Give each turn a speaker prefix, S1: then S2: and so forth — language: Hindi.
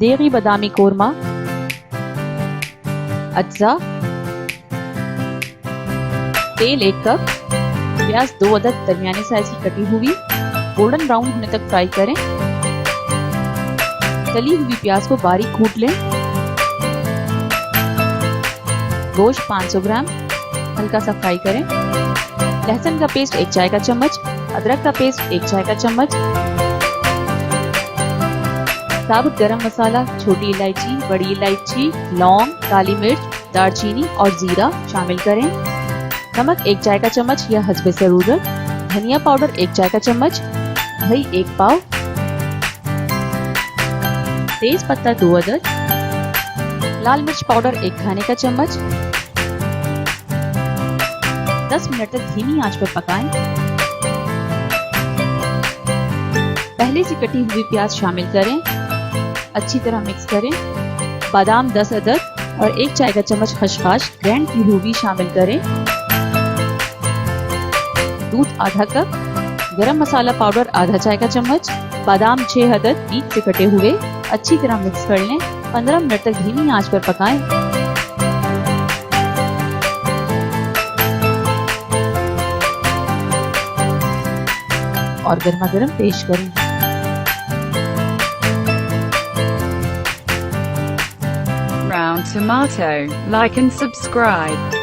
S1: देगी बादामी कोरमा, अज्जा, तेल 1 कप, प्याज 2 अदद दरमियाने साइज की कटी हुई, गोल्डन ब्राउन होने तक फ्राई करें। तली हुई प्याज को बारीक कूट लें। गोश्त 500 ग्राम हल्का सा फ्राई करें। लहसुन का पेस्ट 1 चाय का चम्मच, अदरक का पेस्ट 1 चाय का चम्मच, साबुत गरम मसाला, छोटी इलायची, बड़ी इलायची, लौंग, काली मिर्च, दालचीनी और जीरा शामिल करें। नमक 1 चाय का चम्मच या हस्बे ज़रूरत, धनिया पाउडर 1 चाय का चम्मच, दही 1 पाव, तेज पत्ता 2 अदद, लाल मिर्च पाउडर 1 खाने का चम्मच। 10 मिनट तक धीमी आंच पर पकाएं। पहले से कटी हुई प्याज शामिल करें, अच्छी तरह मिक्स करें। बादाम 10 अदद और 1 चाय का चम्मच खसखस ग्राइंड की हुई शामिल करें। दूध आधा कप, गरम मसाला पाउडर आधा चाय का चम्मच, बादाम 6 अदद बीच से कटे हुए, अच्छी तरह मिक्स कर लें। 15 मिनट तक धीमी आंच पर पकाएं। और गर्मा गर्म पेश करें।
S2: Round tomato, like and subscribe.